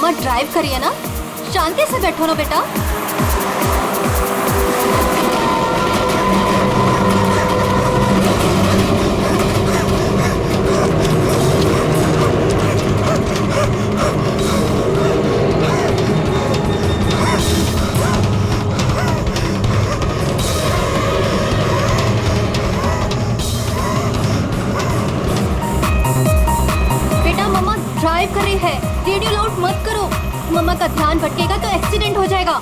मम्मा drive करिए ना, शांति से बैठो ना बेटा। ड्राइव कर रही है, रेडियो लाउड मत करो। मम्मा का ध्यान भटकेगा तो एक्सीडेंट हो जाएगा।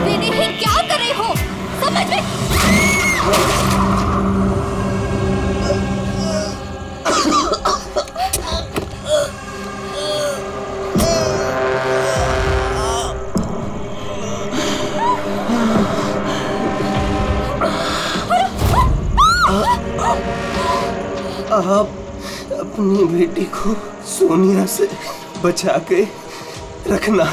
दीदी ही क्या कर रही हो, समझ में? आप अपनी बेटी को सोनिया से बचा के रखना।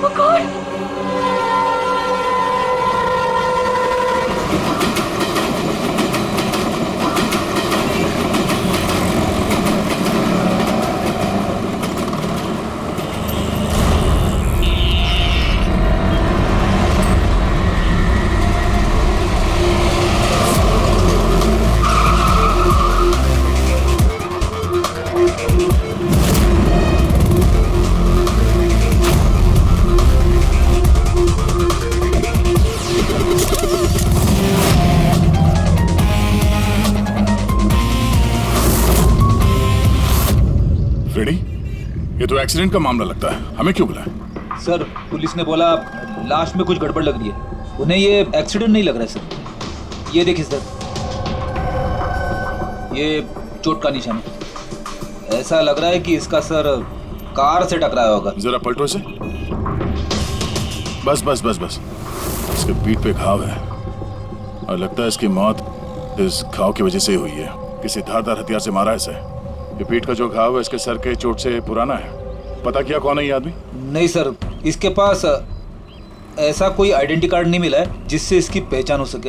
वो कौन? ये तो एक्सीडेंट का मामला लगता है, हमें क्यों बुलाया? सर पुलिस ने बोला लाश में कुछ गड़बड़ लग रही है, उन्हें ये एक्सीडेंट नहीं लग रहा है सर। ये देखिए सर, ये चोट का निशान है। ऐसा लग रहा है कि इसका सर कार से टकराया होगा। जरा पलटो इसे। बस बस बस बस, इसके पीठ पे घाव है और लगता है इसकी मौत इस घाव की वजह से हुई है। किसी धारदार हथियार से मारा है इसे। ये पीठ का जो घाव है इसके सर के चोट से पुराना है। पता किया कौन है ये आदमी? नहीं सर, इसके पास ऐसा कोई आइडेंटिटी कार्ड नहीं मिला है जिससे इसकी पहचान हो सके।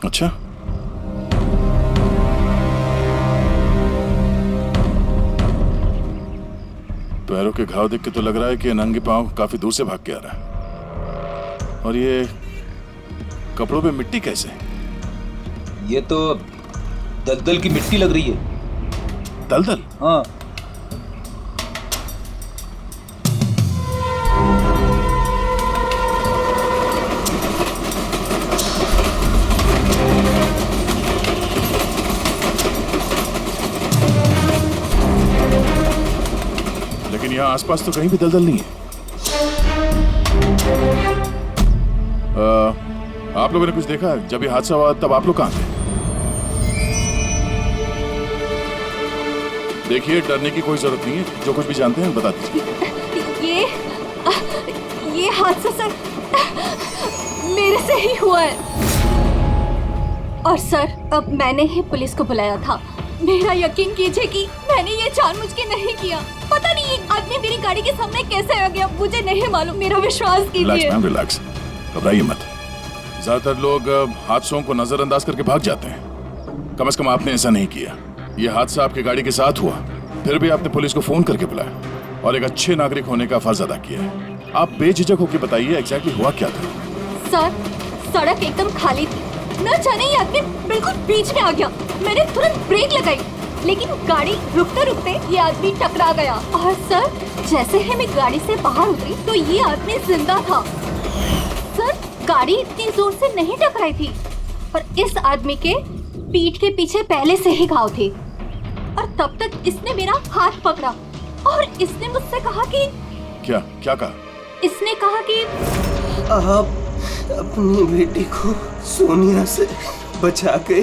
अच्छा, पैरों के घाव देख के तो लग रहा है कि नंगे पांव काफी दूर से भाग के आ रहा है। और ये कपड़ों पे मिट्टी कैसे? ये तो दलदल की मिट्टी लग रही है। दलदल? हाँ। लेकिन यहाँ आसपास तो कहीं भी दलदल नहीं है। आप लोगों ने कुछ देखा? जब ये हादसा हुआ तब आप लोग कहाँ थे? देखिए, डरने की कोई जरूरत नहीं है। जो कुछ भी जानते हैं बता दीजिए। ये हादसा सर मेरे से ही हुआ है। और सर अब मैंने ही पुलिस को बुलाया था। मेरा यकीन कीजिए कि मैंने ये जानबूझ के नहीं किया। पता नहीं ये आदमी मेरी गाड़ी के सामने कैसे आ गया, मुझे नहीं मालूम। मेरा विश्वास कीजिए। रिलैक्स मैम, रिलैक्स, घबराइए मत। ज्यादातर लोग हादसों को नजरअंदाज करके भाग जाते हैं। कम से कम आपने ऐसा नहीं किया। ये हादसा आपकी गाड़ी के साथ हुआ, फिर भी आपने पुलिस को फोन करके बुलाया और एक अच्छे नागरिक होने का फर्ज अदा किया है। आप बेझिझक होकर बताइए एग्जैक्टली हुआ क्या था। सर सड़क एकदम खाली थी, न जाने ये आदमी बिल्कुल बीच में आ गया। मैंने तुरंत ब्रेक लगाई, लेकिन गाड़ी रुकते रुकते ये आदमी टकरा गया। और सर जैसे ही मैं गाड़ी से बाहर उतरी तो ये आदमी जिंदा था। सर गाड़ी इतनी जोर से नहीं टकराई थी और इस आदमी के पीठ के पीछे पहले से ही घाव थे। और तब तक इसने मेरा हाथ पकड़ा और इसने मुझसे कहा कि क्या कहा? इसने कहा कि आप अपनी बेटी को सोनिया से बचा के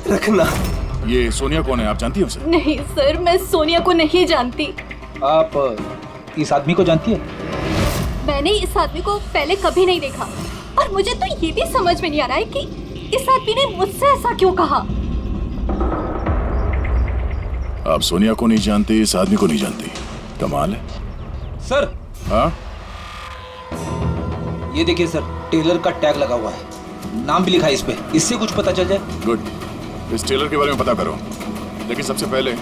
रखना। ये सोनिया कौन है, आप जानती हो उसे? नहीं सर, मैं सोनिया को नहीं जानती। आप इस आदमी को जानती है? मैंने इस आदमी को पहले कभी नहीं देखा। और मुझे तो ये भी समझ में नहीं आ रहा है कि इस आदमी ने मुझसे ऐसा क्यों कहा। आप सोनिया को नहीं जानती, इस आदमी को नहीं जानती, कमाल है। सर हाँ, ये देखिए सर, टेलर का टैग लगा हुआ है, नाम भी लिखा है इस पे, इससे कुछ पता चल जाए। गुड। इस टेलर के बारे में पता करो, लेकिन सबसे पहले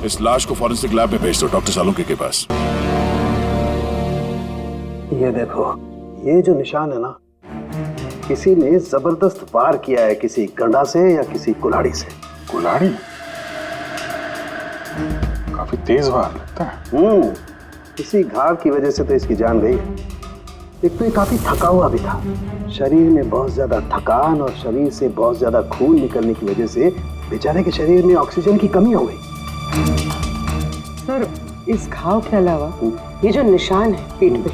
इस लाश को फॉरेंसिक लैब में भेज दो, डॉक्टर सालुंके के पास। ये देखो, ये जो निशान है ना, किसी ने जबरदस्त वार किया है, किसी गंडा से या किसी कुल्हाड़ी से। कुल्हाड़ी? काफी तेज वार लगता है। किसी घाव की वजह से तो इसकी जान गई। एक तो ये काफी थका हुआ भी था, शरीर में बहुत ज्यादा थकान और शरीर से बहुत ज्यादा खून निकलने की वजह से बेचारे के शरीर में ऑक्सीजन की कमी हो गई। सर, इस घाव के अलावा ये जो निशान है पीठ पे,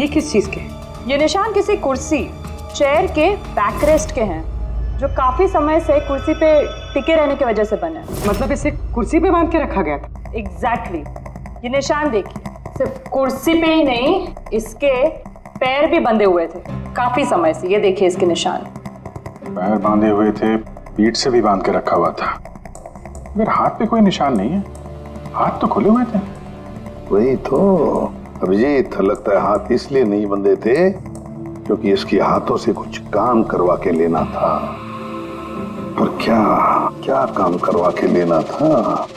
ये किस चीज के हैं? ये निशान किसी कुर्सी, चेयर के बैकरेस्ट के हैं, जो काफी समय से कुर्सी पे टिके रहने की वजह से बने हैं। मतलब इसे कुर्सी पे बांध के रखा गया था? एग्जैक्टली। ये निशान देखिए, सिर्फ कुर्सी पे ही नहीं, इसके पैर भी बंधे हुए थे काफी समय से। ये देखिए इसके निशान। पैर बांधे हुए थे, पीठ से भी बांध के रखा हुआ था, मगर हाथ पे कोई निशान नहीं है। हाथ तो खुले हुए थे। वही तो अभिजीत, लगता है हाथ इसलिए नहीं बंधे थे क्योंकि इसके हाथों से कुछ काम करवा के लेना था। पर क्या क्या काम करवा के लेना था?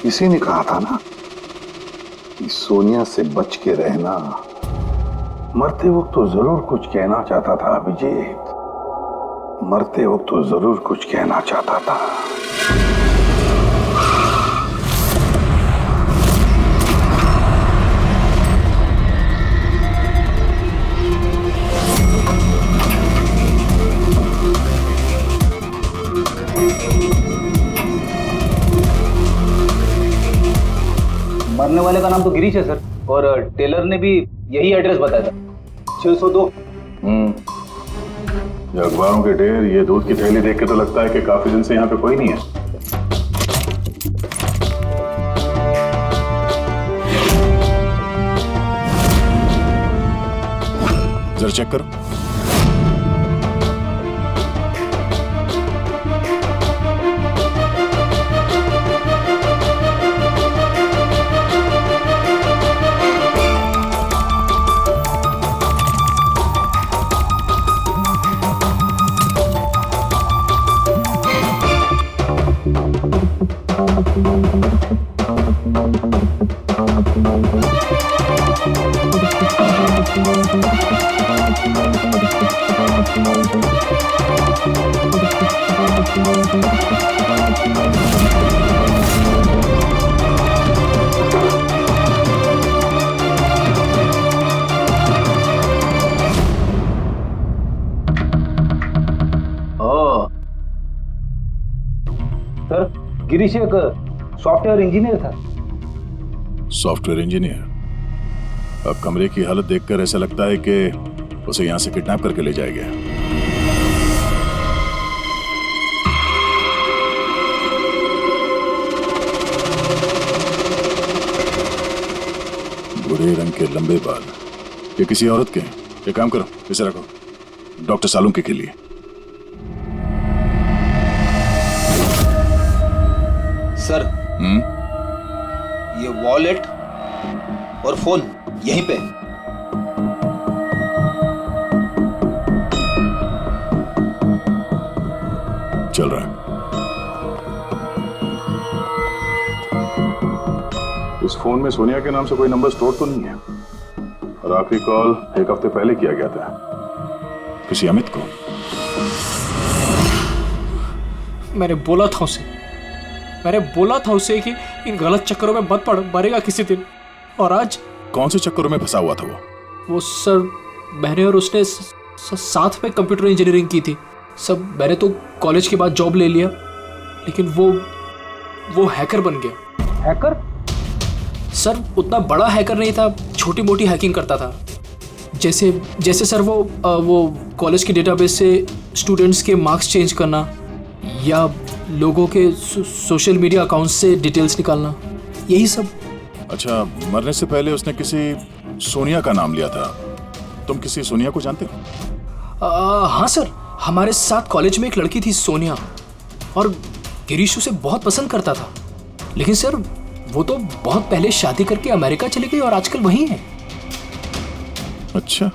इसी ने कहा था ना कि सोनिया से बच के रहना। मरते वक्त तो जरूर कुछ कहना चाहता था अभिजीत, मरते वक्त तो जरूर कुछ कहना चाहता था। मरने वाले का नाम तो गिरीश है सर, और टेलर ने भी यही एड्रेस बताया था, 602। ये अखबारों के ढेर, ये दूध की थैली देख के तो लगता है कि काफी दिन से यहाँ पे कोई नहीं है। जरा चेक करो। सर, गिरीश एक सॉफ्टवेयर इंजीनियर था। Software engineer? अब कमरे की हालत देखकर ऐसा लगता है कि उसे यहां से किडनैप करके ले जाया गया। भूरे रंग के लंबे बाल, ये किसी औरत के हैं। एक काम करो, इसे रखो, डॉक्टर सालुंके के लिए। सर, ये वॉलेट और फोन यहीं पे। चल रहा है। इस फोन में सोनिया के नाम से कोई नंबर स्टोर तो नहीं है, और आखिरी कॉल एक हफ्ते पहले किया गया था। किसी अमित को? मैंने बोला था उसे कि इन गलत चक्करों में मत पड़, मरेगा किसी दिन। और आज कौन से चक्करों में फंसा हुआ था वो सर, मैंने और उसने साथ में कंप्यूटर इंजीनियरिंग की थी सब। मैंने तो कॉलेज के बाद जॉब ले लिया, लेकिन वो हैकर बन गया। हैकर? सर, उतना बड़ा हैकर नहीं था, छोटी मोटी हैकिंग करता था। जैसे सर वो कॉलेज के डेटाबेस से स्टूडेंट्स के मार्क्स चेंज करना, या लोगों के सोशल मीडिया अकाउंट से डिटेल्स निकालना, यही सब। अच्छा, मरने से पहले उसने किसी सोनिया का नाम लिया था, तुम किसी सोनिया को जानते हो? हाँ सर, हमारे साथ कॉलेज में एक लड़की थी सोनिया, और गिरीश उसे बहुत पसंद करता था। लेकिन सर वो तो बहुत पहले शादी करके अमेरिका चली गई और आजकल वहीं है। अच्छा,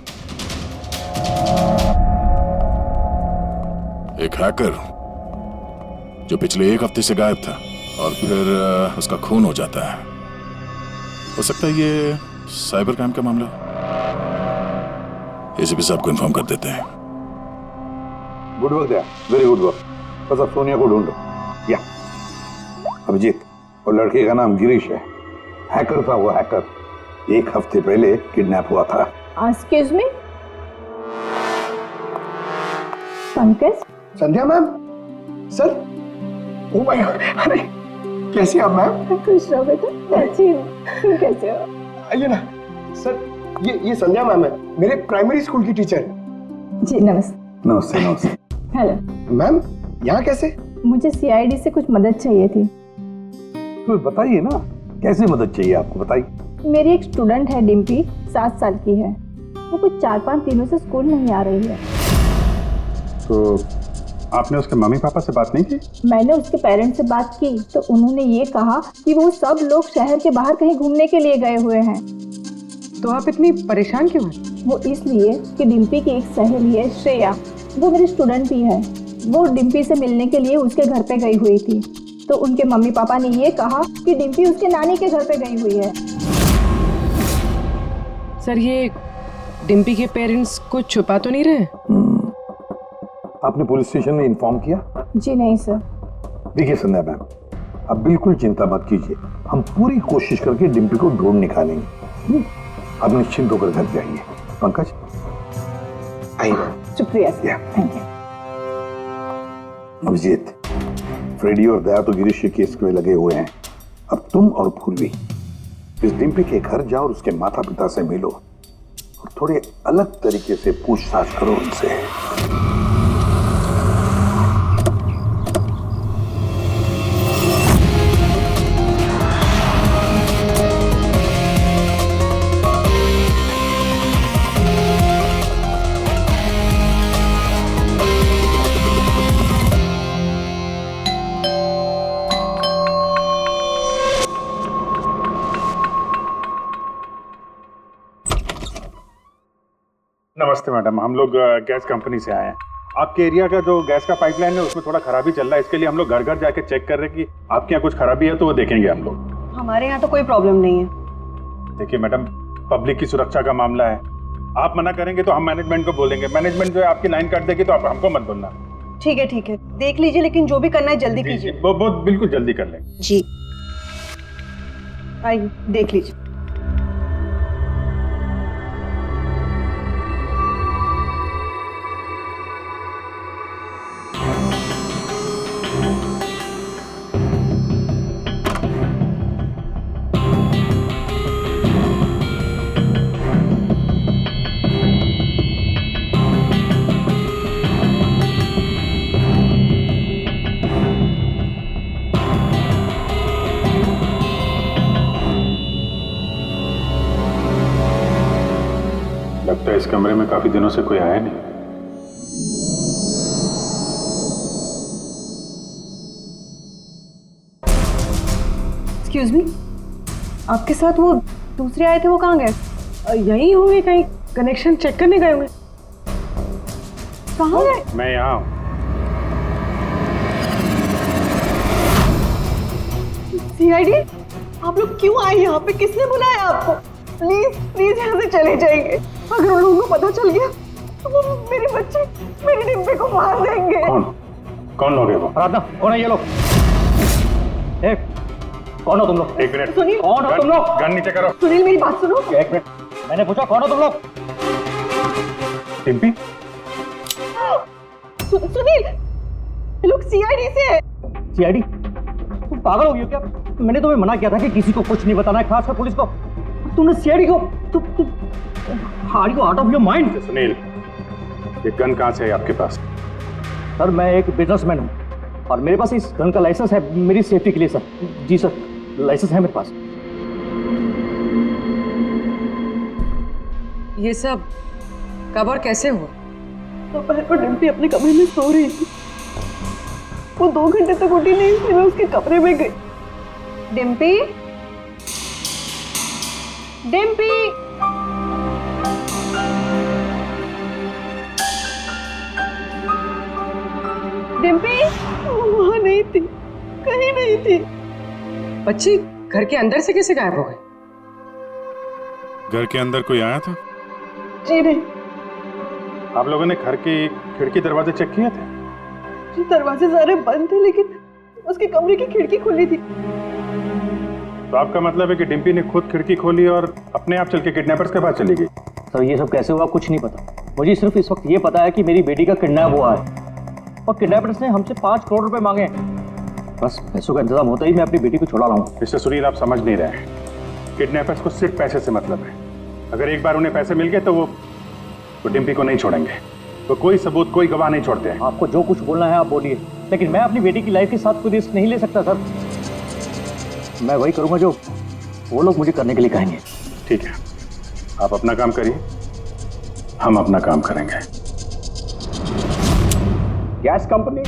एक हैकर जो पिछले 1 हफ्ते से गायब था और फिर उसका खून हो जाता है। हो सकता है ये साइबर क्राइम का मामला हो। एसीपी साहब को इन्फॉर्म कर देते हैं। गुड वर्क यार, वेरी गुड वर्क। बस अब सोनिया को ढूंढो। या अभिजीत, और लड़के का नाम गिरीश है। हैकर था वो, हैकर 1 हफ्ते पहले किडनैप हुआ था। Excuse me, Pankaj? Sandhya ma'am, sir, oh my God, अरे कैसे आप मैम? खुश रहो बेटा, अच्छी हूँ, तुम कैसे हो? आइए ना सर, ये संध्या मैम है, मेरे प्राइमरी स्कूल की टीचर। जी नमस्ते। नमस्ते नमस्ते। हेलो मैम, यहाँ कैसे? मुझे सीआईडी से कुछ मदद चाहिए थी। तो बताइए ना, कैसे मदद चाहिए आपको, बताइए। मेरी एक स्टूडेंट है डिम्पी, 7 साल की है। वो कुछ 4-5 दिनों से स्कूल नहीं आ रही है। तो आपने उसके मम्मी पापा से बात नहीं की? मैंने उसके पेरेंट्स से बात की तो उन्होंने ये कहा कि वो सब लोग शहर के बाहर कहीं घूमने के लिए गए हुए हैं। तो आप इतनी परेशान क्यों हैं? वो इसलिए कि डिम्पी की एक सहेली है श्रेया, वो मेरी स्टूडेंट भी है। वो डिम्पी से मिलने के लिए उसके घर पे गई हुई थी, तो उनके मम्मी पापा ने ये कहा कि डिम्पी उसके नानी के घर पे गई हुई है। सर, ये डिम्पी के पेरेंट्स कुछ छुपा तो नहीं रहे? आपने पुलिस स्टेशन में इन्फॉर्म किया? जी नहीं सर। देखिए संध्या मैम, आप बिल्कुल चिंता मत कीजिए, हम पूरी कोशिश करके डिम्पी को ढूंढ निकालेंगे। आप निश्चिंत होकर घर जाइए। पंकज आइए। शुक्रिया sir, thank you. Abhijeet, Freddy और दया तो गिरीश के केस में लगे हुए हैं। अब तुम और पूर्वी इस डिम्पी के घर जाओ और उसके माता पिता से मिलो और थोड़े अलग तरीके से पूछताछ करो उनसे। नमस्ते मैडम, हम लोग गैस कंपनी से आए हैं। आपके एरिया का जो गैस का पाइपलाइन है उसमें थोड़ा खराबी चल रहा है, इसके लिए हम लोग घर घर जाके चेक कर रहे हैं कि आपके यहाँ कुछ खराबी है तो वो देखेंगे हम लोग। हमारे यहाँ तो कोई प्रॉब्लम नहीं है। देखिए मैडम, पब्लिक की सुरक्षा का मामला है, आप मना करेंगे तो हम मैनेजमेंट को बोलेंगे। मैनेजमेंट जो है आपकी लाइन काट देगी तो आप हमको मत बोलना। ठीक है, देख लीजिए, लेकिन जो भी करना है जल्दी कीजिए। वो बिल्कुल जल्दी कर लेंगे। जी, आइए देख लीजिए। लगता है इस कमरे में काफी दिनों से कोई आया नहीं। एक्सक्यूज मी, आपके साथ वो दूसरे आए थे, वो कहाँ गए? यहीं होंगे कहीं, कनेक्शन चेक करने गए होंगे। कहाँ गए? मैं यहाँ हूँ। सीआईडी, आप लोग क्यों आए यहाँ पे? किसने बुलाया आपको? प्लीज प्लीज यहाँ से चले जाइए। अगर उन लोगों को पता चल गया तो वो मेरे बच्चे, मेरे डिम्पी को मार देंगे। कौन लोग है वो? राधा, कौन है ये लोग? एक, कौन हो तुम लोग? एक मिनट, सुनील, कौन हो तुम लोग? गन नीचे करो। सुनील मेरी बात सुनो। एक मिनट, मैंने पूछा कौन हो तुम लोग? डिम्पी? सुनील, ये लोग सीआईडी से है। सीआईडी? तुम पागल हो गई हो क्या? मैंने तुम्हें मना किया था कि किसी को कुछ नहीं बताना है, खासकर पुलिस को। तुमने सीआईडी को, हार्ड को out of your mind. Sunil, ये गन कहाँ से है आपके पास? सर, मैं एक बिजनेसमैन हूँ और मेरे पास इस गन का लाइसेंस है मेरी सेफ्टी के लिए सर। जी सर, लाइसेंस है मेरे पास। ये सब कब और कैसे हुआ? दोपहर को डिम्पी अपने कमरे में सो रही थी। वो 2 घंटे तक उठी नहीं थी। मैं उसके कमरे में गई। डिम्पी, डिम्पी, डिम्पी वहाँ नहीं थी, कहीं नहीं थी। बच्ची घर के अंदर से कैसे गायब हो गई? घर के अंदर कोई आया था? जी नहीं। आप लोगों ने घर की खिड़की दरवाजे चेक किए थे? जी दरवाजे सारे बंद थे, लेकिन उसके कमरे की खिड़की खुली थी। तो आपका मतलब है कि डिम्पी ने खुद खिड़की खोली और अपने आप चल के किडनैपर्स के पास चली गई? सर ये सब कैसे हुआ कुछ नहीं पता। मुझे सिर्फ इस वक्त ये पता है कि मेरी बेटी का किडनैप हुआ है और किडनैपर्स ने हमसे 5 करोड़ रुपए मांगे हैं। बस पैसों का इंतजाम होता ही मैं अपनी बेटी को छुड़ा लाऊंगा। मिस्टर सुनील, आप समझ नहीं रहे हैं। किडनैपर्स को सिर्फ पैसे से मतलब है। अगर एक बार उन्हें पैसे मिल गए तो वो डिम्पी को नहीं छोड़ेंगे। तो कोई सबूत, कोई गवाह नहीं छोड़ते हैं। आपको जो कुछ बोलना है आप बोलिए, लेकिन मैं अपनी बेटी की लाइफ के साथ कोई रिस्क नहीं ले सकता सर। मैं वही करूंगा जो वो लोग मुझे करने के लिए कहेंगे। ठीक है, आप अपना काम करिए, हम अपना काम करेंगे। Gas company?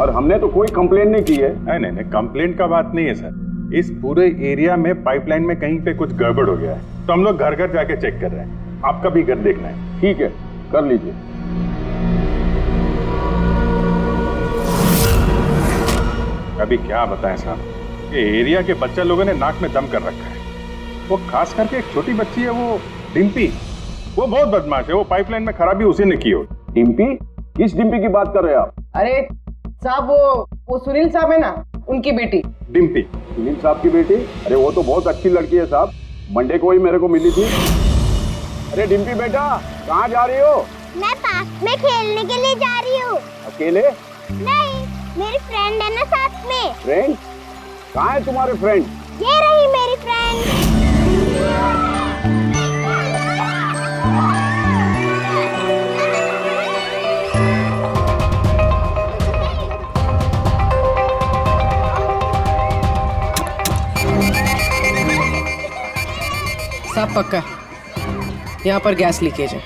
और हमने तो कोई कंप्लेन नहीं की है। नहीं, कंप्लेंट का बात नहीं है सर। इस पूरे एरिया में पाइपलाइन में कहीं पे कुछ गड़बड़ हो गया है, तो हम लोग घर घर जाके चेक कर रहे हैं। आपका भी घर देखना है। ठीक है, कर लीजिए। अभी क्या बताएं साहब, ये एरिया के बच्चा लोगों ने नाक में दम कर रखा है। वो खास करके एक छोटी बच्ची है, वो डिम्पी, वो बहुत बदमाश है। वो पाइपलाइन में खराबी उसी ने की हो। डिम्पी? किस डिम्पी की बात कर रहे हैं आप? अरे साहब वो सुनील साहब है ना, उनकी बेटी डिम्पी। सुनील साहब की बेटी? अरे वो तो बहुत अच्छी लड़की है साहब, मंडे को ही मेरे को मिली थी। अरे डिम्पी बेटा, कहाँ जा रही हो? मैं पार्क में खेलने के लिए जा रही हूँ। अकेले? नहीं, मेरी फ्रेंड है ना साथ में। फ्रेंड? कहाँ है तुम्हारे फ्रेंड? ये रही मेरी फ्रेंड। सब पक्का यहाँ पर गैस लीकेज है।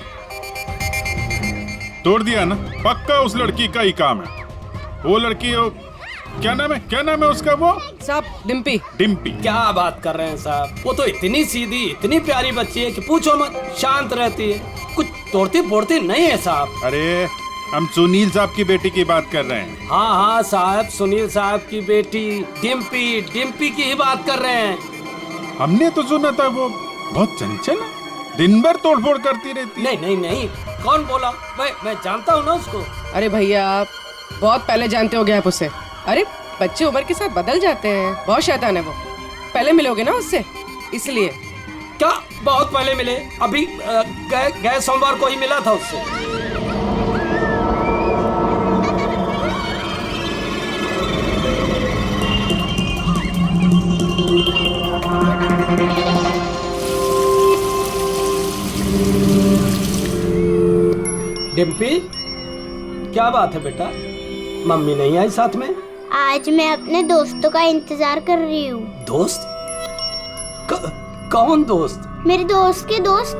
तोड़ दिया ना, पक्का उस लड़की का ही काम है। वो लड़की क्या नाम है उसका? वो साहब डिम्पी। डिम्पी? क्या बात कर रहे हैं साहब, वो तो इतनी सीधी, इतनी प्यारी बच्ची है कि पूछो मत। शांत रहती है, कुछ तोड़ती फोड़ती नहीं है साहब। अरे हम सुनील साहब की बेटी की बात कर रहे हैं। हाँ साहब, सुनील साहब की बेटी डिम्पी की ही बात कर रहे हैं। हमने तो सुना था वो बहुत चंचल है, दिन भर तोड़फोड़ करती रहती है। नहीं, कौन बोला? मैं जानता हूँ ना उसको। अरे भैया, आप बहुत पहले जानते हो गए आप उससे। अरे बच्चे उम्र के साथ बदल जाते हैं, बहुत शैतान है वो। पहले मिलोगे ना उससे, इसलिए। क्या बहुत पहले मिले? अभी गए सोमवार को ही मिला था उससे। डिम्पी, क्या बात है बेटा, मम्मी नहीं आई साथ में? आज मैं अपने दोस्तों का इंतजार कर रही हूँ। दोस्त? कौन दोस्त? मेरे दोस्त के दोस्त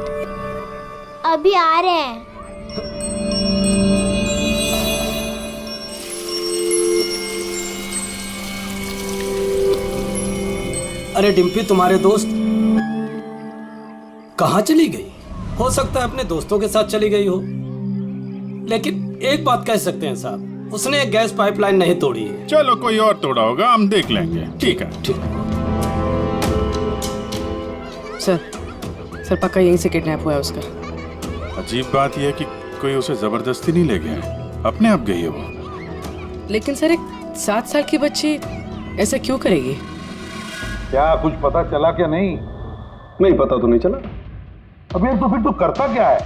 अभी आ रहे हैं। अरे डिम्पी, तुम्हारे दोस्त कहाँ चली गई? हो सकता है अपने दोस्तों के साथ चली गई हो, लेकिन एक बात कह सकते हैं साहब, उसने गैस पाइपलाइन नहीं तोड़ी है। चलो कोई और तोड़ा होगा, हम देख लेंगे। ठीक है। सर पक्का यहीं से किडनैप हुआ है उसका। अजीब बात यह है कि कोई उसे जबरदस्ती नहीं ले गया है, अपने आप गई है वो। लेकिन सर एक 7 साल की बच्ची ऐसा क्यों करेगी? क्या कुछ पता चला क्या? नहीं पता तो नहीं चला। अबे तो फिर तू करता क्या है?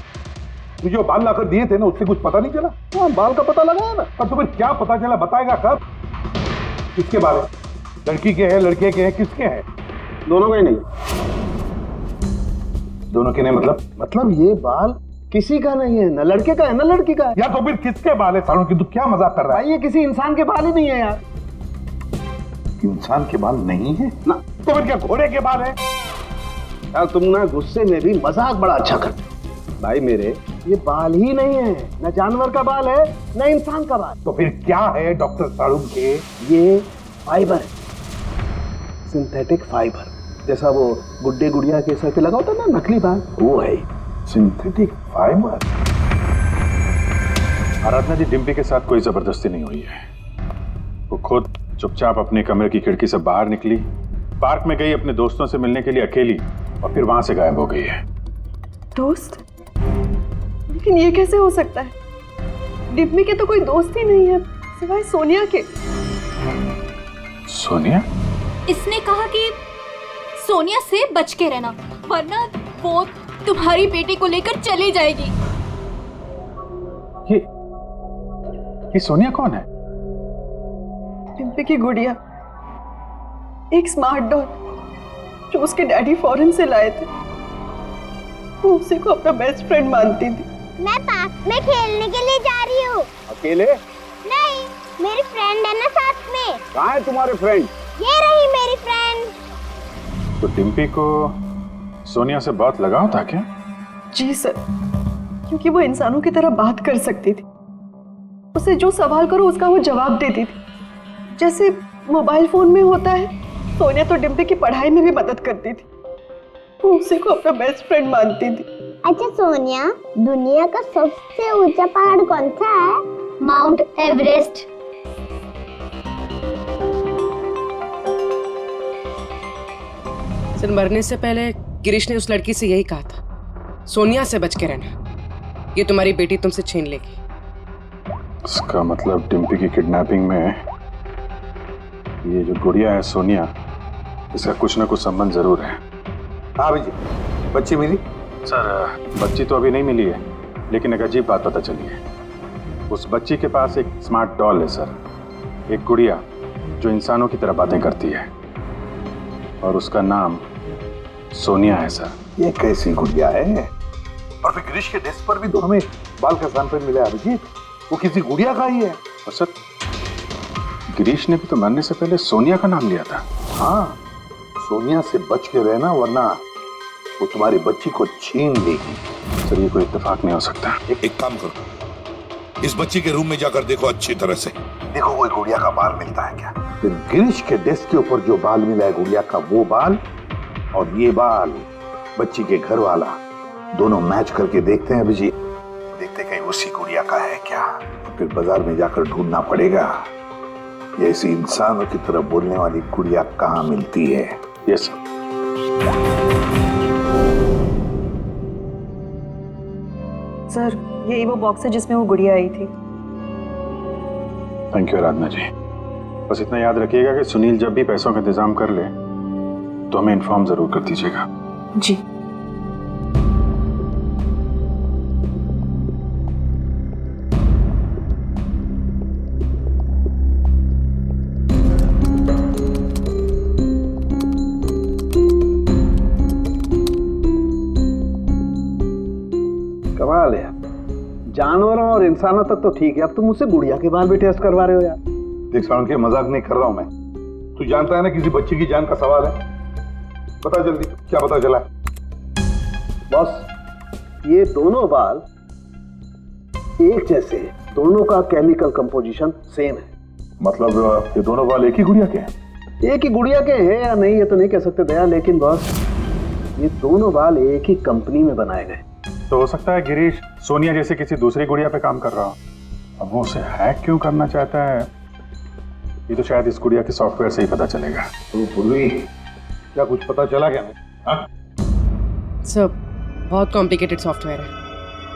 तुझे जो बाल लाकर दिए थे ना, उससे कुछ पता नहीं चला? हाँ, बाल का पता लगाया ना। पर तुम्हें क्या पता चला, बताएगा कब? किसके बारे? लड़की के हैं, लड़के के हैं, किसके हैं? दोनों के नहीं। दोनों के नहीं मतलब ये बाल किसी का नहीं है, ना लड़के का है ना लड़की का है। या तो फिर किसके बाल है? सालों की तू क्या मजाक कर रहा है? ये किसी इंसान के बाल ही नहीं है यार। इंसान के बाल नहीं है ना, तो फिर क्या घोड़े के बाल है? यार तुम ना गुस्से में भी मजाक बड़ा अच्छा करते भाई। मेरे ये बाल ही नहीं है, न जानवर का बाल है न इंसान का बाल। तो फिर क्या है डॉक्टर साड़ू के? ये फाइबर है, सिंथेटिक फाइबर, जैसा वो गुड्डे गुड़िया के सर पे लगा होता ना नकली बाल, वो है सिंथेटिक फाइबर। आराधना जी, डिम्पी के साथ कोई जबरदस्ती नहीं हुई है। वो खुद चुपचाप अपने कमरे की खिड़की से बाहर निकली, पार्क में गई अपने दोस्तों से मिलने के लिए अकेली, और फिर वहां से गायब हो गई है। दोस्त? लेकिन ये कैसे हो सकता है? डिम्पी के तो कोई दोस्त ही नहीं है सिवाय सोनिया के। सोनिया? इसने कहा कि सोनिया से बच के रहना, वरना वो तुम्हारी बेटी को लेकर चली जाएगी। ये सोनिया कौन है? डिम्पी की गुड़िया, एक स्मार्ट डॉल जो उसके डैडी फॉरेन से लाए थे। वो उसी को अपना बेस्ट फ्रेंड मानती थी। मैं पार्क में खेलने के लिए जा रही हूँ। अकेले? नहीं, मेरी फ्रेंड है ना साथ में। कहाँ है तुम्हारे फ्रेंड? ये रही मेरी फ्रेंड। तो डिम्पी को सोनिया से बहुत लगाव था क्या? जी सर, क्योंकि वो इंसानों की तरह बात कर सकती थी। उसे जो सवाल करो उसका वो जवाब देती थी, जैसे मोबाइल फोन में होता है। सोनिया तो डिम्पी की पढ़ाई में भी मदद करती थी। वो उसी को अपना बेस्ट फ्रेंड मानती थी। अच्छा सोनिया, दुनिया का सबसे ऊंचा पहाड़ कौन सा है? Mount Everest. सर, मरने से पहले गिरीश ने उस लड़की से यही कहा था, सोनिया से बच के रहना, ये तुम्हारी बेटी तुमसे छीन लेगी। इसका मतलब डिम्पी की किडनैपिंग में ये जो गुड़िया है सोनिया, इसका कुछ ना कुछ संबंध जरूर है। हाँ जी, बच्ची मिली? सर, बच्ची तो अभी नहीं मिली है, लेकिन एक अजीब बात पता चली है। उस बच्ची के पास एक स्मार्ट डॉल है सर, एक गुड़िया जो इंसानों की तरह बातें करती है, और उसका नाम सोनिया है सर। ये कैसी गुड़िया है? और फिर गिरीश के डेस्क पर भी तो हमें बाल का सैंपल मिला है अभिजीत, वो किसी गुड़िया का ही है। और सर, गिरीश ने भी तो मरने से पहले सोनिया का नाम लिया था। हाँ, सोनिया से बच के रहना, वरना वो तुम्हारी बच्ची को छीन लेगी। सर, ये कोई इत्तेफाक नहीं हो सकता। एक काम करो, इस बच्ची के रूम में जाकर देखो अच्छी तरह से। देखो कोई गुड़िया का बाल मिलता है क्या। फिर गिरीश के डेस्क के ऊपर जो बाल मिला है गुड़िया का, वो बाल और ये बाल बच्ची के घर वाला, दोनों मैच करके देखते हैं अभिजीत, देखते कहीं उसी गुड़िया का है क्या। फिर बाजार में जाकर ढूंढना पड़ेगा ये ऐसी इंसानों की तरह बोलने वाली गुड़िया कहाँ मिलती है। Yes sir. सर, यही वो बॉक्स है जिसमें वो गुड़िया आई थी। थैंक यू आराधना जी। बस इतना याद रखिएगा कि सुनील जब भी पैसों का इंतजाम कर ले तो हमें इन्फॉर्म जरूर कर दीजिएगा। जी। कमाल है, जानवरों और इंसानों तक तो ठीक है, अब तुम मुझसे गुड़िया के बाल भी टेस्ट करवा रहे हो यार। देख साउंड के मजाक नहीं कर रहा हूं मैं, तू जानता है ना किसी बच्ची की जान का सवाल है। बता जल्दी, क्या पता चला? बॉस, ये दोनों बाल एक जैसे हैं, दोनों का केमिकल कंपोजिशन सेम है। मतलब ये दोनों बाल एक ही गुड़िया के हैं? एक ही गुड़िया के हैं या नहीं ये तो नहीं कह सकते दया, लेकिन बॉस ये दोनों बाल एक ही कंपनी में बनाए गए। तो हो सकता है गिरीश सोनिया जैसे किसी दूसरी गुड़िया पे काम कर रहा हो। अब वो उसे हैक क्यों करना चाहता है, ये तो शायद इस गुड़िया के सॉफ्टवेयर से ही पता चलेगा। तो पूर्वी, क्या कुछ पता चला क्या? सर, बहुत कॉम्प्लिकेटेड सॉफ्टवेयर है,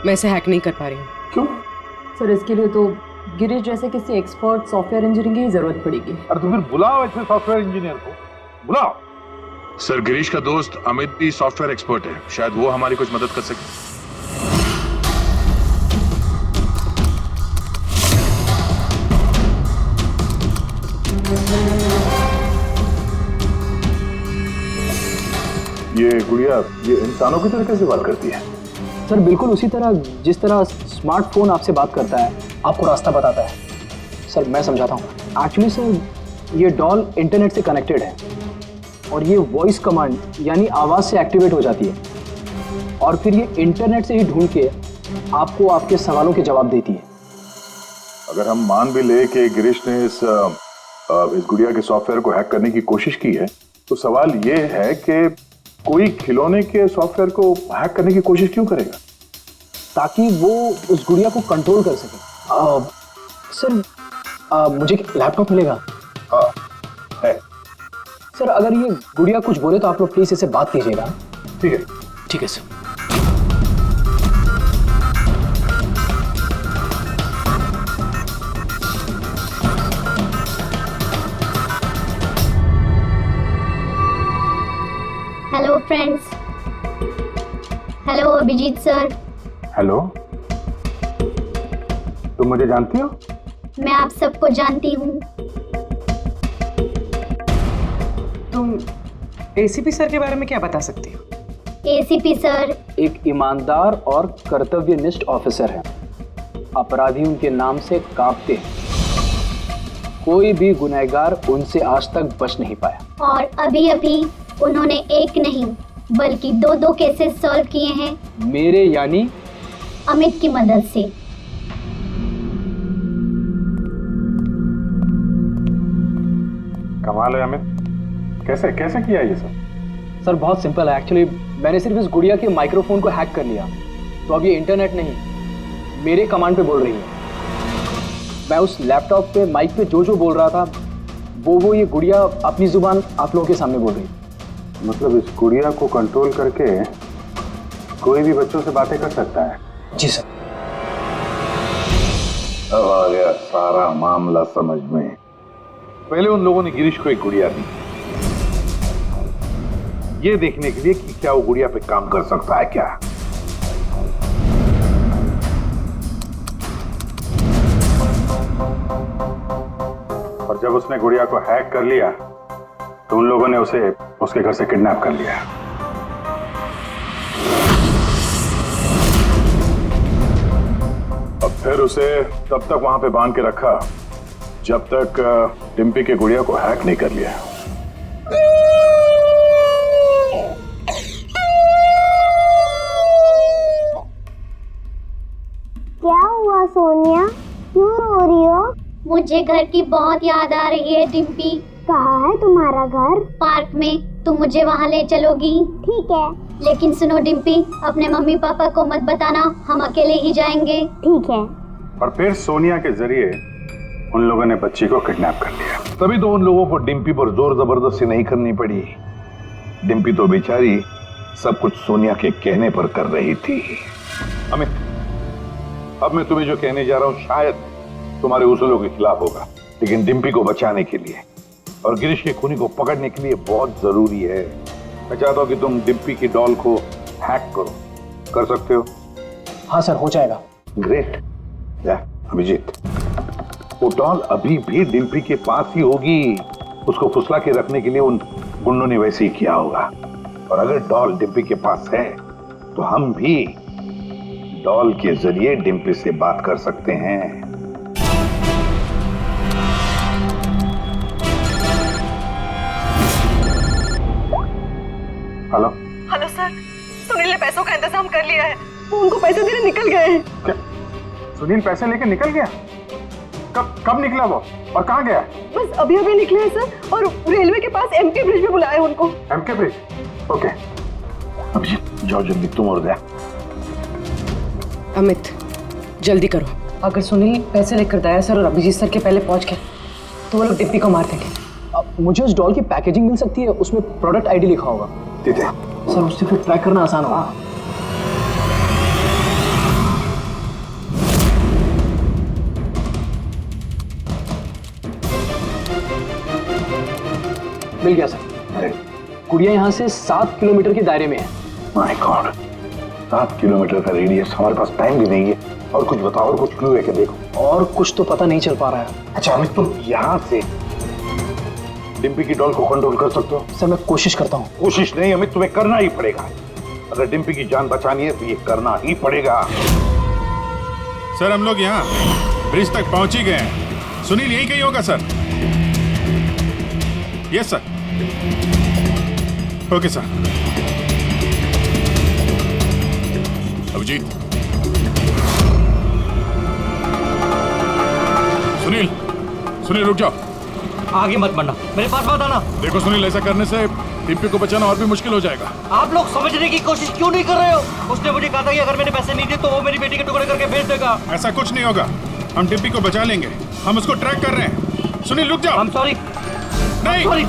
मैं इसे हैक नहीं कर पा रही हूँ। क्यों? सर, इसके लिए तो गिरीश जैसे किसी एक्सपर्ट सॉफ्टवेयर इंजीनियर की जरूरत पड़ेगी। अरे तो फिर बुलाओ ऐसे सॉफ्टवेयर इंजीनियर को, बुलाओ। सर, गिरीश का दोस्त अमित भी सॉफ्टवेयर एक्सपर्ट है, शायद वो हमारी कुछ मदद कर सके। ये गुड़िया ये इंसानों की तरह कैसे बात करती है? सर, बिल्कुल उसी तरह जिस तरह स्मार्टफोन आपसे बात करता है, आपको रास्ता बताता है। सर, मैं समझाता हूँ। एक्चुअली सर, ये डॉल इंटरनेट से कनेक्टेड है और ये वॉइस कमांड यानी आवाज़ से एक्टिवेट हो जाती है, और फिर ये इंटरनेट से ही ढूंढ के आपको आपके सवालों के जवाब देती है। अगर हम मान भी ले कि गिरीश ने इस गुड़िया के सॉफ्टवेयर को हैक करने की कोशिश की है, तो सवाल ये है कि कोई खिलौने के सॉफ्टवेयर को हैक करने की कोशिश क्यों करेगा? ताकि वो उस गुड़िया को कंट्रोल कर सके। सर मुझे लैपटॉप मिलेगा? हाँ है। सर अगर ये गुड़िया कुछ बोले तो आप लोग प्लीज इसे बात कीजिएगा। ठीक है। ठीक है sir. Hello friends. Hello Abhijeet sir. Hello, तुम मुझे जानती हो? मैं आप सबको जानती हूँ। तुम एसीपी सर के बारे में क्या बता सकती हो? एसीपी सर एक ईमानदार और कर्तव्यनिष्ठ ऑफिसर है। अपराधी उनके नाम से कांपते हैं। कोई भी गुनहगार उनसे आज तक बच नहीं पाया। और अभी अभी उन्होंने एक नहीं बल्कि दो केसेस सॉल्व किए हैं मेरे यानी अमित की मदद से। कमाल है अमित, कैसे कैसे किया ये सब? सर बहुत सिंपल है एक्चुअली। मैंने सिर्फ इस गुड़िया के माइक्रोफोन को हैक कर लिया, तो अब ये इंटरनेट नहीं मेरे कमांड पे बोल रही है। मैं उस लैपटॉप पे माइक पे जो बोल रहा था वो ये गुड़िया अपनी जुबान आप लोगों के सामने बोल रही है। मतलब इस गुड़िया को कंट्रोल करके कोई भी बच्चों से बातें कर सकता है? जी सर। अब आ गया सारा मामला समझ में। पहले उन लोगों ने गिरीश को एक गुड़िया दी, ये देखने के लिए कि क्या वो गुड़िया पे काम कर सकता है क्या। और जब उसने गुड़िया को हैक कर लिया तो उन लोगों ने उसे उसके घर से किडनैप कर लिया। अब फिर उसे तब तक वहां पे बांध के रखा जब तक डिम्पी के गुड़िया को हैक नहीं कर लिया। क्या हुआ सोनिया, क्यों रो रही हो? मुझे घर की बहुत याद आ रही है डिम्पी। कहाँ है तुम्हारा घर? पार्क में। तुम मुझे वहाँ ले चलोगी? ठीक है। लेकिन सुनो डिम्पी, अपने मम्मी पापा को मत बताना, हम अकेले ही जाएंगे। ठीक है। और फिर सोनिया के जरिए उन लोगों ने बच्ची को किडनैप कर लिया। तभी तो उन लोगों को डिम्पी पर जोर जबरदस्ती नहीं करनी पड़ी। डिम्पी तो बेचारी सब कुछ सोनिया के कहने पर कर रही थी। अमित, अब मैं तुम्हें जो कहने जा रहा हूं शायद तुम्हारे उसूलों के खिलाफ होगा, लेकिन डिम्पी को बचाने के लिए और गिरीश के खूनी को पकड़ने के लिए बहुत जरूरी है। मैं चाहता हूं कि तुम डिम्पी की डॉल को हैक करो। कर सकते हो? हाँ सर, हो जाएगा। ग्रेट। अभिजीत, वो डॉल अभी भी डिम्पी के पास ही होगी। उसको फुसला के रखने के लिए उन गुंडों ने वैसे ही किया होगा। और अगर डॉल डिम्पी के पास है तो हम भी डॉल के जरिए डिम्पी से बात कर सकते हैं। हेलो हेलो सर, सुनील ने पैसों का इंतजाम कर लिया है। वो उनको पैसे देने निकल गए हैं। क्या सुनील पैसे लेके निकल गया? कब निकला वो और कहाँ गया? बस अभी अभी निकले हैं सर, और रेलवे के पास एमके ब्रिज पे बुलाया उनको। MK bridge? ओके। अभिजीत जाओ जल्दी, तुम और दया। अमित जल्दी करो। अगर सुनील पैसे लेकर दया सर और अभिजीत सर के पहले पहुंच गए तो वो लोग डिप्पी को मार देंगे। मुझे उस डॉल की पैकेजिंग मिल सकती है, उसमें प्रोडक्ट आईडी लिखा होगा। ठीक है सर, उससे फिर ट्रैक करना आसान होगा। मिल गया सर। गुड़िया यहाँ से 7 किलोमीटर के दायरे में है। माय गॉड, 7 किलोमीटर का रेडियस। हमारे पास टाइम भी नहीं है। और कुछ बताओ, और कुछ क्लू है क्या? देखो और कुछ तो पता नहीं चल पा रहा है। अच्छा अमित, तुम यहाँ से डिम्पी की डॉल को कंट्रोल कर सकते हो? सर मैं कोशिश करता हूँ। कोशिश नहीं अमित, तुम्हें करना ही पड़ेगा। अगर डिम्पी की जान बचानी है तो ये करना ही पड़ेगा। सर हम लोग यहाँ ब्रिज तक पहुंच ही गए हैं। सुनील यहीं कहीं होगा sir. Yes sir. Okay sir. Abhijeet Sunil, Sunil रुक जाओ। आगे मत बढ़ना, मेरे पास मत आना। देखो सुनील, ऐसा करने से डिम्पी को बचाना और भी मुश्किल हो जाएगा। आप लोग समझने की कोशिश क्यों नहीं कर रहे हो? उसने मुझे कहा था कि अगर मैंने पैसे नहीं दिए तो वो मेरी बेटी के टुकड़े करके भेज देगा। ऐसा कुछ नहीं होगा, हम डिम्पी को बचा लेंगे। हम उसको ट्रैक कर रहे हैं। सुनील रुक जाओ। I'm sorry। नहीं। Sorry।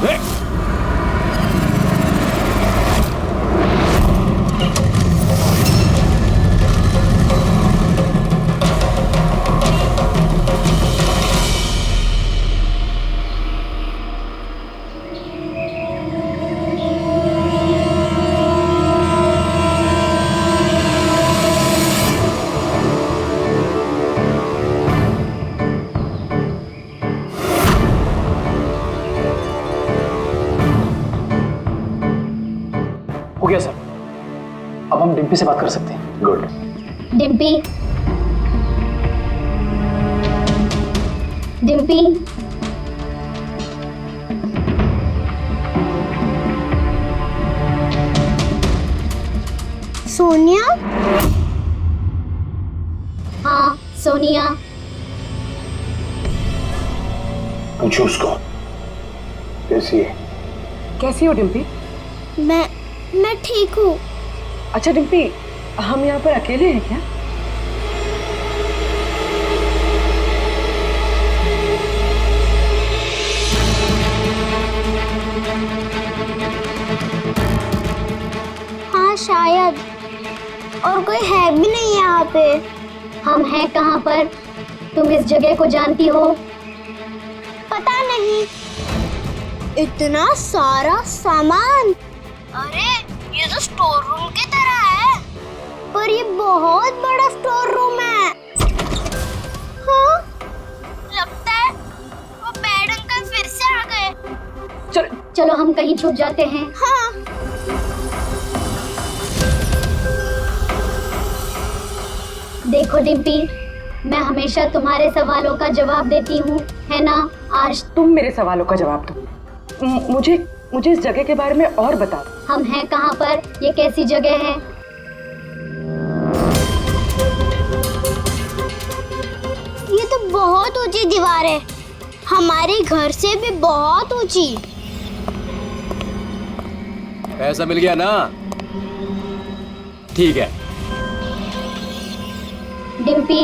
हो गया सर, अब हम डिम्पी से बात कर सकते हैं। गुड। डिम्पी, डिम्पी, सोनिया? हाँ सोनिया। पूछो उसको कैसी है। कैसी हो डिम्पी? मैं ठीक हूँ। अच्छा डिम्पी, हम यहाँ पर अकेले हैं क्या? हाँ शायद, और कोई है भी नहीं यहाँ पे। हम हैं कहाँ पर? तुम इस जगह को जानती हो? पता नहीं। इतना सारा सामान। अरे ये तो स्टोर रूम की तरह है, पर ये बहुत बड़ा स्टोर रूम है। हाँ, लगता है वो बैड अंकल फिर से आ गए। चलो हम कहीं छुप जाते हैं। हाँ। देखो डिम्पी, मैं हमेशा तुम्हारे सवालों का जवाब देती हूँ, है ना? आज तुम मेरे सवालों का जवाब दो। मुझे इस जगह के बारे में और बताओ। हम हैं कहाँ पर? ये कैसी जगह है? ये तो बहुत ऊंची दीवार है, हमारे घर से भी बहुत ऊंची। पैसा मिल गया ना? ठीक है। डिम्पी,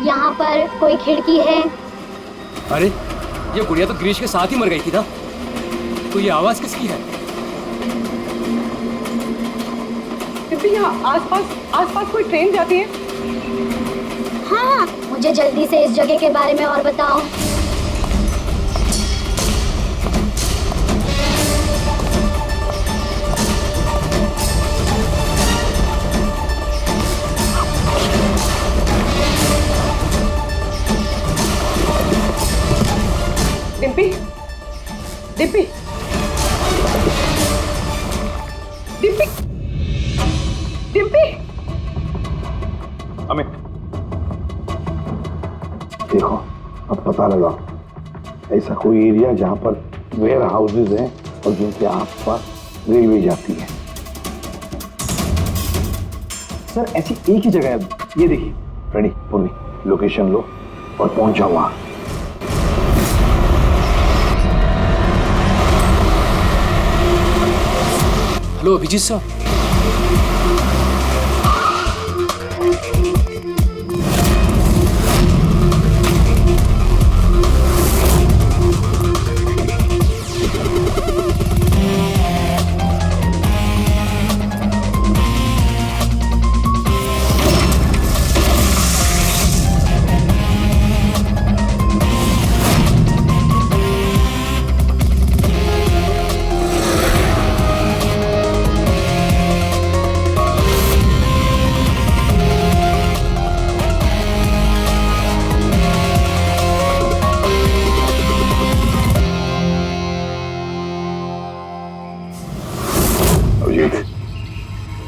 यहाँ पर कोई खिड़की है? अरे ये गुड़िया तो गिरीश के साथ ही मर गई थी ना, तो ये आवाज किसकी है? यहाँ आसपास कोई ट्रेन जाती है? हाँ, मुझे जल्दी से इस जगह के बारे में और बताओ। डिम्पी, डिम्पी, डिम्पी, डिम्पी। अमित, देखो अब पता लगा ऐसा कोई एरिया जहां पर वेयर हाउसेज हैं और जिनके आसपास रेलवे जाती है। सर ऐसी एक ही जगह है, ये देखिए। रेडी पुन्नी, लोकेशन लो और पहुंच जाओ वहां। Hello Abhijeet sir.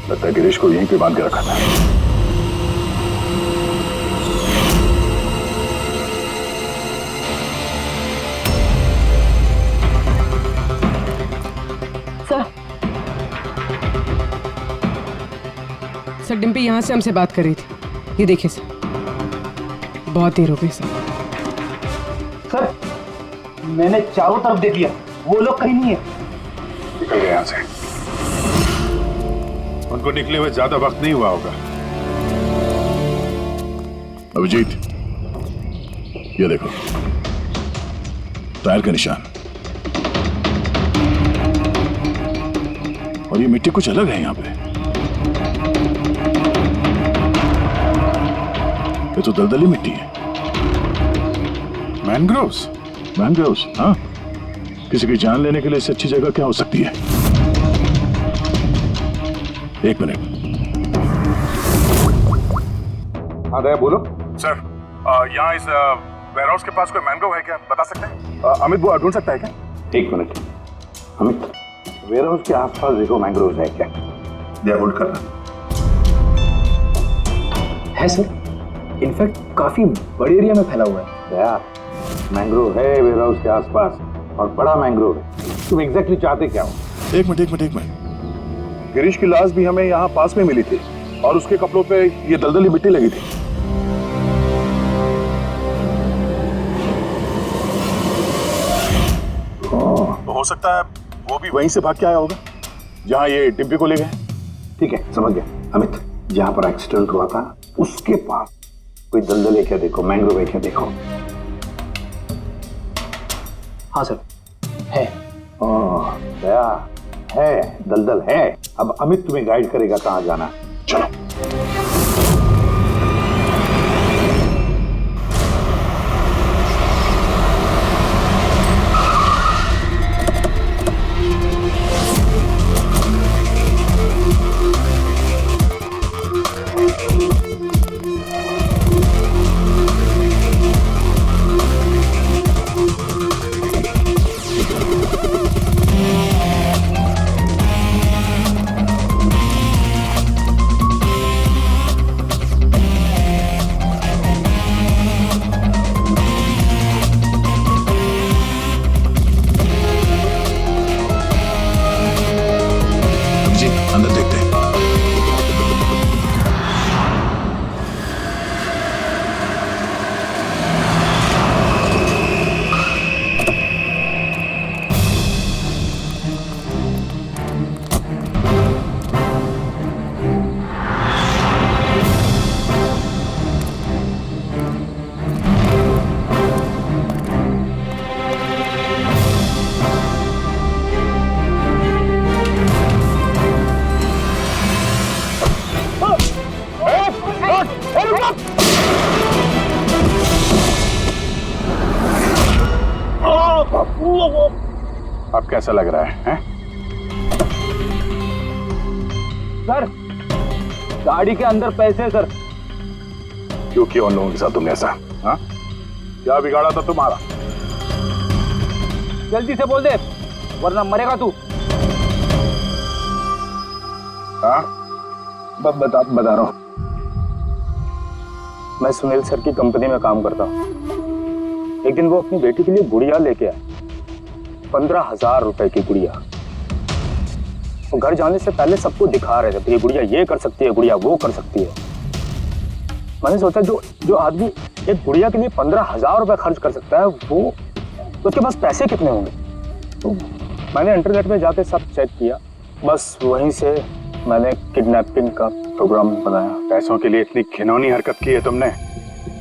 लगता है गिरीश को यहीं पे बांध के रखा था। सर डिम्पी यहाँ से हमसे बात कर रही थी। ये देखिए सर, बहुत देर हो गई सर। सर मैंने चारों तरफ देख लिया, वो लोग कहीं नहीं है। निकल गए यहाँ से। उनको निकले हुए ज्यादा वक्त नहीं हुआ होगा। अभिजीत, ये देखो टायर का निशान, और ये मिट्टी कुछ अलग है यहाँ पे। ये तो दलदली मिट्टी है। मैनग्रोव्स? मैनग्रोव्स, हाँ। किसी की जान लेने के लिए इससे अच्छी जगह क्या हो सकती है? एक मिनट। हाँ दया बोलो। सर, यहाँ इस वेयरहाउस के पास कोई मैनग्रोव है क्या, बता सकते हैं? अमित वो ढूंढ सकता है क्या? एक मिनट अमित, वेयरहाउस के आसपास देखो मैंग्रोव है क्या? दया होल्ड करना। है सर, इनफैक्ट काफी बड़े एरिया में फैला हुआ है। दया, मैंग्रोव है वेयरहाउस के आसपास और बड़ा मैंग्रोव है। तुम एग्जैक्टली चाहते क्या हो? एक मिनट। गिरीश की लाश भी हमें यहाँ पास में मिली थी और उसके कपड़ों पे ये दलदली मिट्टी लगी थी। तो हो सकता है वो भी वहीं से भाग के आया होगा जहाँ ये डिम्पी को ले गए। ठीक है, समझ गया अमित। जहाँ पर एक्सीडेंट हुआ था उसके पास कोई दलदल है क्या देखो, मैंग्रोव है क्या देखो। हाँ सर, है। दया, है दलदल है। अब अमित तुम्हें गाइड करेगा कहाँ जाना। चलो। अब कैसा लग रहा है? सर, गाड़ी के अंदर पैसे सर। क्यों किया उन लोगों के साथ तुमने ऐसा? हाँ? क्या बिगाड़ा था तुम्हारा? जल्दी से बोल दे वरना मरेगा तू। हाँ? बता रहा हूँ। मैं सुनील सर की कंपनी में काम करता हूँ। एक दिन वो अपनी बेटी के लिए गुड़िया लेके आए, 15,000 रुपए की गुड़िया। वो घर जाने से पहले सबको दिखा रहे थे, ये गुड़िया ये कर सकती है, गुड़िया वो कर सकती है। मैंने सोचा जो आदमी एक गुड़िया के लिए 15,000 रुपए खर्च कर सकता है, वो तो उसके पास पैसे कितने होंगे। तो मैंने इंटरनेट में जाके सब चेक किया, बस वहीं से मैंने किडनैपिंग का प्रोग्राम बनाया। पैसों के लिए इतनी घिनौनी हरकत की है तुमने,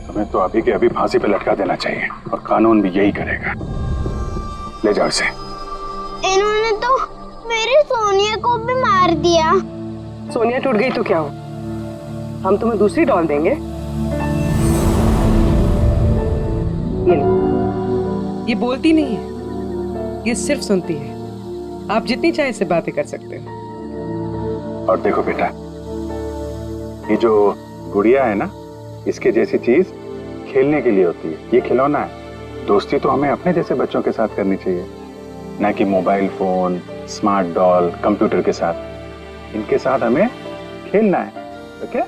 तुम्हें तो अभी के अभी फांसी पे लटका देना चाहिए और कानून भी यही करेगा। ले जाओ इसे। इन्होंने तो मेरी सोनिया को भी मार दिया। सोनिया टूट गई तो क्या हो, हम तुम्हें दूसरी डॉल देंगे। ये बोलती नहीं है, ये सिर्फ सुनती है। आप जितनी चाहे इससे बातें कर सकते हो। और देखो बेटा, ये जो गुड़िया है ना, इसके जैसी चीज खेलने के लिए होती है, ये खिलौना है। दोस्ती तो हमें अपने जैसे बच्चों के साथ करनी चाहिए, ना कि mobile phone, smart doll, computer के साथ। इनके साथ हमें खेलना है, ओके?